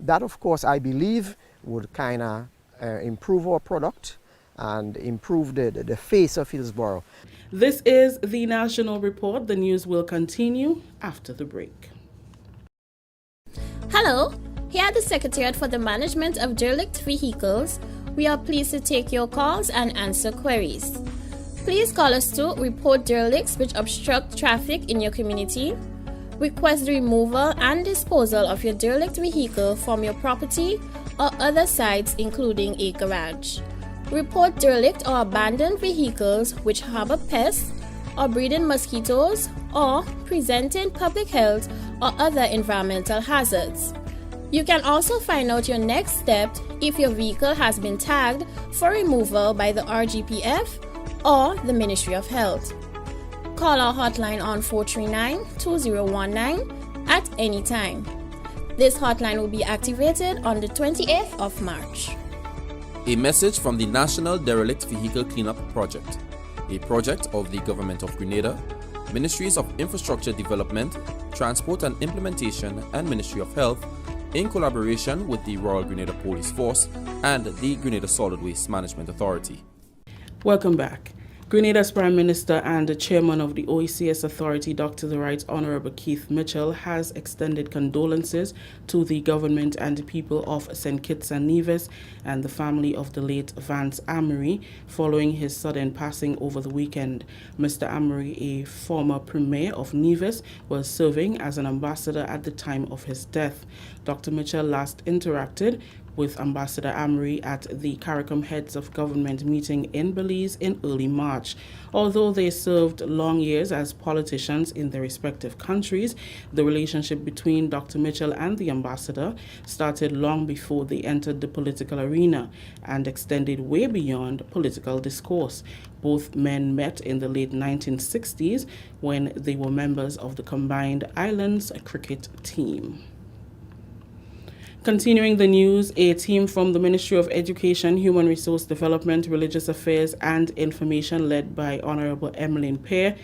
that, of course, I believe would kind of improve our product and improve the face of Hillsborough. This is the National Report. The news will continue after the break. Hello, here at the Secretariat for the Management of Derelict Vehicles. We are pleased to take your calls and answer queries. Please call us to report derelicts which obstruct traffic in your community, request the removal and disposal of your derelict vehicle from your property or other sites including a garage. Report derelict or abandoned vehicles which harbor pests or breeding mosquitoes or presenting public health or other environmental hazards. You can also find out your next step if your vehicle has been tagged for removal by the RGPF or the Ministry of Health. Call our hotline on 439-2019 at any time. This hotline will be activated on the 28th of March. A message from the National Derelict Vehicle Cleanup Project, a project of the Government of Grenada, Ministries of Infrastructure Development, Transport and Implementation, and Ministry of Health, in collaboration with the Royal Grenada Police Force and the Grenada Solid Waste Management Authority. Welcome back. Grenada's Prime Minister and the Chairman of the OECS Authority, Dr. the Right Honorable Keith Mitchell, has extended condolences to the government and the people of St. Kitts and Nevis and the family of the late Vance Amory following his sudden passing over the weekend. Mr. Amory, a former Premier of Nevis, was serving as an ambassador at the time of his death. Dr. Mitchell last interacted with Ambassador Amory at the CARICOM Heads of Government meeting in Belize in early March. Although they served long years as politicians in their respective countries, the relationship between Dr. Mitchell and the ambassador started long before they entered the political arena and extended way beyond political discourse. Both men met in the late 1960s when they were members of the Combined Islands cricket team. Continuing the news, a team from the Ministry of Education, Human Resource Development, Religious Affairs and Information, led by Honorable Emmeline Pear,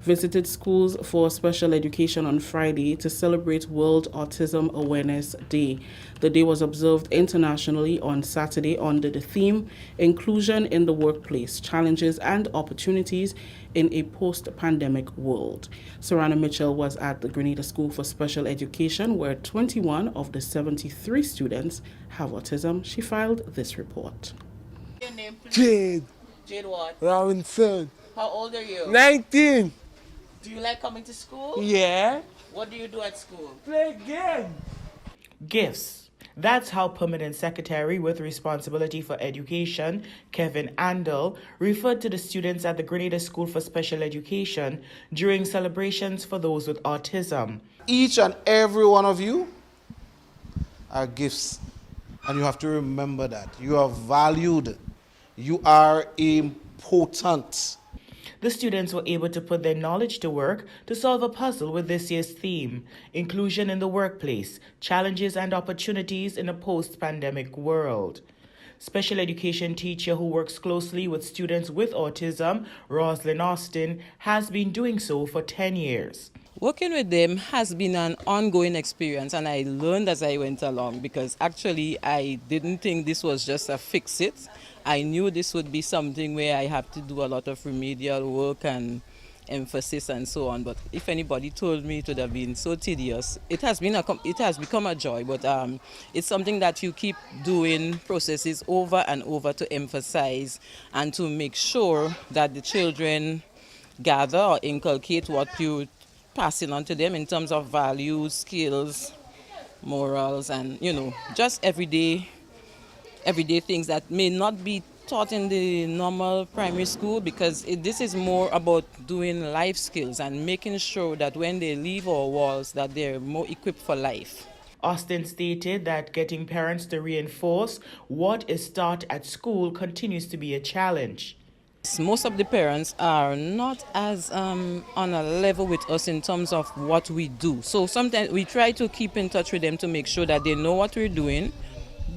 visited schools for special education on Friday to celebrate World Autism Awareness Day. The day was observed internationally on Saturday under the theme Inclusion in the Workplace, Challenges and Opportunities in a Post-Pandemic World. Sarana Mitchell was at the Grenada School for Special Education, where 21 of the 73 students have autism. She filed this report. Your name, please? Jade. Jade what? Robinson. How old are you? 19. Do you like coming to school? Yeah. What do you do at school? Play game. Gifts. That's how Permanent Secretary with responsibility for education, Kevin Andel, referred to the students at the Grenada School for Special Education during celebrations for those with autism. Each and every one of you are gifts. And you have to remember that. You are valued. You are important. The students were able to put their knowledge to work to solve a puzzle with this year's theme, Inclusion in the Workplace, Challenges and Opportunities in a Post-Pandemic World. Special education teacher who works closely with students with autism, Roslyn Austin, has been doing so for 10 years. Working with them has been an ongoing experience, and I learned as I went along, because actually I didn't think this was just a fix-it. I knew this would be something where I have to do a lot of remedial work and emphasis and so on. But if anybody told me it would have been so tedious, it has become a joy. But it's something that you keep doing processes over and over to emphasize and to make sure that the children gather or inculcate what you passing on to them in terms of values, skills, morals, and just everyday things that may not be taught in the normal primary school, because this is more about doing life skills and making sure that when they leave our walls that they're more equipped for life. Austin stated that getting parents to reinforce what is taught at school continues to be a challenge. Most of the parents are not as on a level with us in terms of what we do. So sometimes we try to keep in touch with them to make sure that they know what we're doing.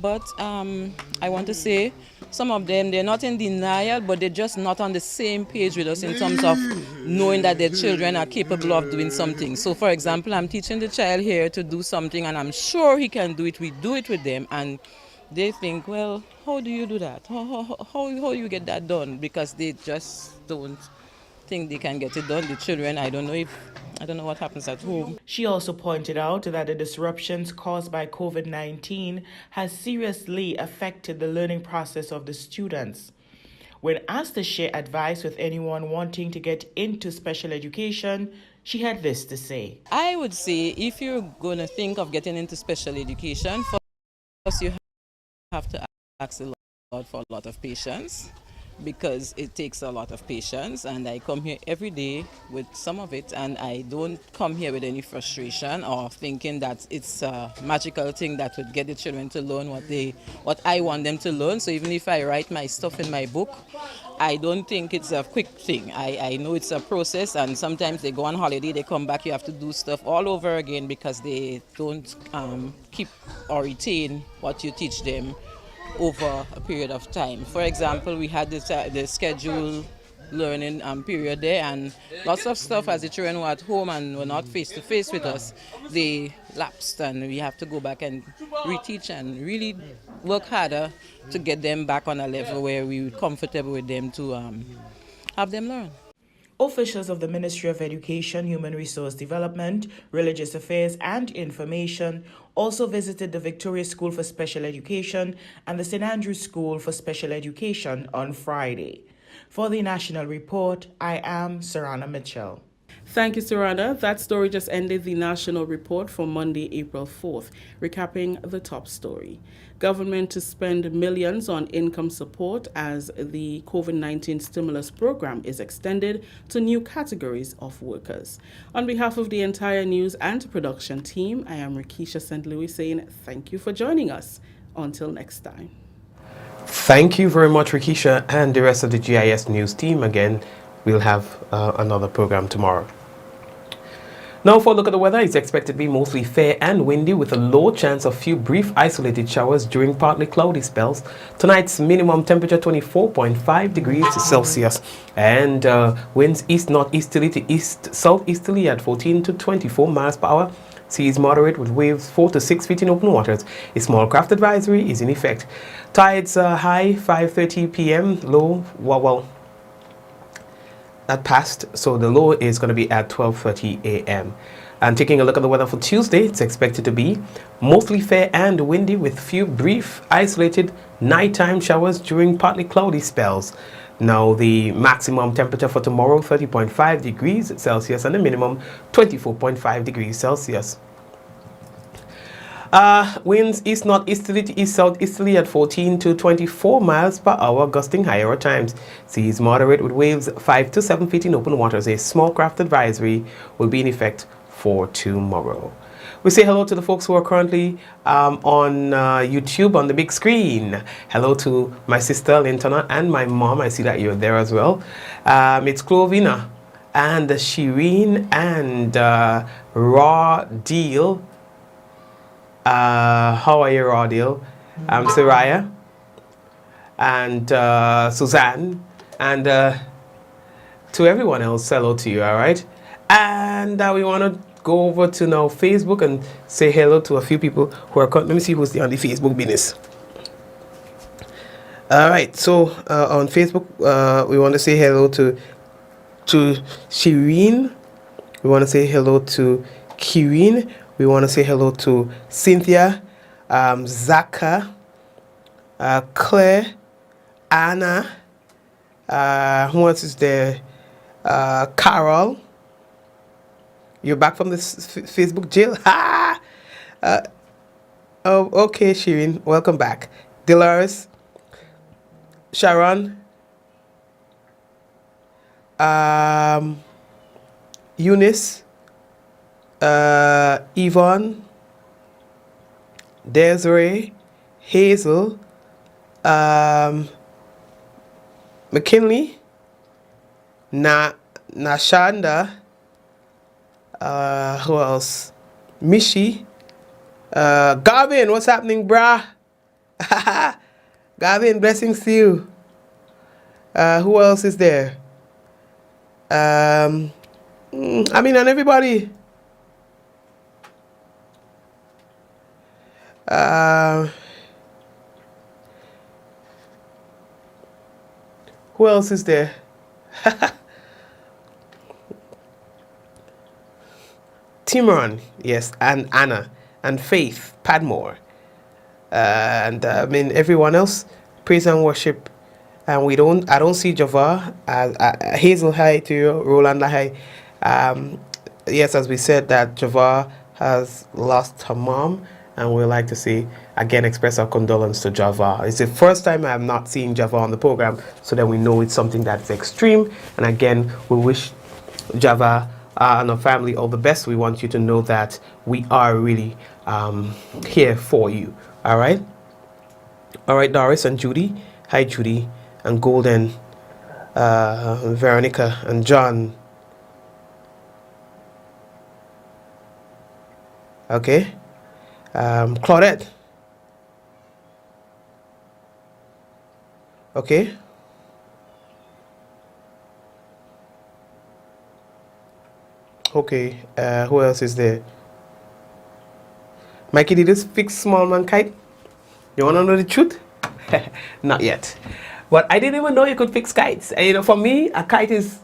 But I want to say some of them, they're not in denial, but they're just not on the same page with us in terms of knowing that their children are capable of doing something. So for example, I'm teaching the child here to do something, and I'm sure he can do it. We do it with them, and they think, well, how do you do that? How you get that done? Because they just don't think they can get it done. The children, I don't know what happens at home. She also pointed out that the disruptions caused by COVID-19 has seriously affected the learning process of the students. When asked to share advice with anyone wanting to get into special education, she had this to say. I would say if you're going to think of getting into special education, first you have to ask a lot for a lot of patience, because it takes a lot of patience, and I come here every day with some of it, and I don't come here with any frustration or thinking that it's a magical thing that would get the children to learn what I want them to learn. So even if I write my stuff in my book, I don't think it's a quick thing. I know it's a process, and sometimes they go on holiday, they come back, you have to do stuff all over again because they don't keep or retain what you teach them over a period of time. For example, we had the schedule learning period there, and lots of stuff as the children were at home and were not face to face with us, they lapsed, and we have to go back and reteach and really work harder to get them back on a level where we're comfortable with them to have them learn. Officials of the Ministry of Education, Human Resource Development, Religious Affairs and Information also visited the Victoria School for Special Education and the St. Andrews School for Special Education on Friday. For the National Report, I am Sarana Mitchell. Thank you, Sarana. That story just ended the National Report for Monday, April 4th. Recapping the top story. Government to spend millions on income support as the COVID-19 stimulus program is extended to new categories of workers. On behalf of the entire news and production team, I am Rikisha St. Louis saying thank you for joining us. Until next time. Thank you very much, Rikisha, and the rest of the GIS news team. Again, we'll have another program tomorrow. Now for a look at the weather, it's expected to be mostly fair and windy with a low chance of few brief isolated showers during partly cloudy spells. Tonight's minimum temperature 24.5 degrees Celsius and winds east-northeasterly to east-southeasterly at 14 to 24 miles per hour. Seas moderate with waves 4 to 6 feet in open waters. A small craft advisory is in effect. Tides high 5:30 p.m. Low, well, that passed, so the low is going to be at 12:30 a.m. And taking a look at the weather for Tuesday, it's expected to be mostly fair and windy with few brief isolated nighttime showers during partly cloudy spells. Now the maximum temperature for tomorrow 30.5 degrees Celsius and the minimum 24.5 degrees Celsius. Winds east-northeasterly to east-southeasterly at 14 to 24 miles per hour, gusting higher at times. Seas moderate with waves 5 to 7 feet in open waters. A small craft advisory will be in effect for tomorrow. We say hello to the folks who are currently on YouTube on the big screen. Hello to my sister Lintona and my mom. I see that you're there as well. It's Clovina and Shireen and Raw Deal. How are you, Raw Deal? Soraya and Suzanne and to everyone else, hello to you, all right? And we want to go over to now Facebook and say hello to a few people who are, let me see who's on the Facebook business. All right, so on Facebook, we want to say hello to Shireen. We want to say hello to Kirin. We want to say hello to Cynthia, Zaka, Claire, Anna, who else is there? Carol. You're back from the Facebook jail? Ha! Oh, okay, Shirin. Welcome back. Dolores, Sharon, Eunice, Yvonne, Desiree, Hazel, McKinley, Nashanda, who else? Mishi, Gavin, what's happening, brah? Gavin, blessings to you. Who else is there? And everybody. Who else is there? Timron, yes, and Anna, and Faith, Padmore, and everyone else, praise and worship. And I don't see Java. Hazel, hi to you. Roland, hi. Yes, as we said, that Java has lost her mom, and we'd like to say, again, express our condolence to Java. It's the first time I have not seen Java on the program, so that we know it's something that's extreme. And again, we wish Java and our family all the best. We want you to know that we are really here for you. All right? All right, Doris and Judy. Hi, Judy. And Golden, Veronica, and John. Okay. Claudette. Okay. Okay. Who else is there? Mikey, did you fix small man kite? You want to know the truth? Not yet. But I didn't even know you could fix kites. And, for me, a kite has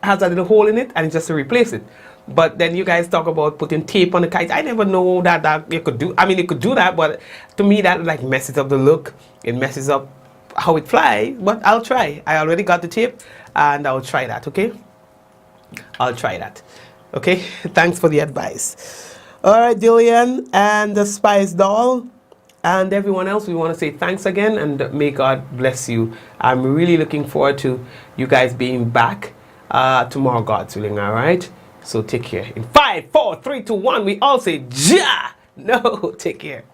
a little hole in it, and it's just to replace it. But then you guys talk about putting tape on the kite. I never know that you could do. I mean, you could do that, but to me, that like messes up the look. It messes up how it flies. But I'll try. I already got the tape, and I'll try that. Okay? I'll try that. Okay? Thanks for the advice. All right, Dillian and the Spice Doll. And everyone else, we want to say thanks again and may God bless you. I'm really looking forward to you guys being back tomorrow, God's willing, all right? So take care. In 5, 4, 3, 2, 1, we all say, Ja! No, take care.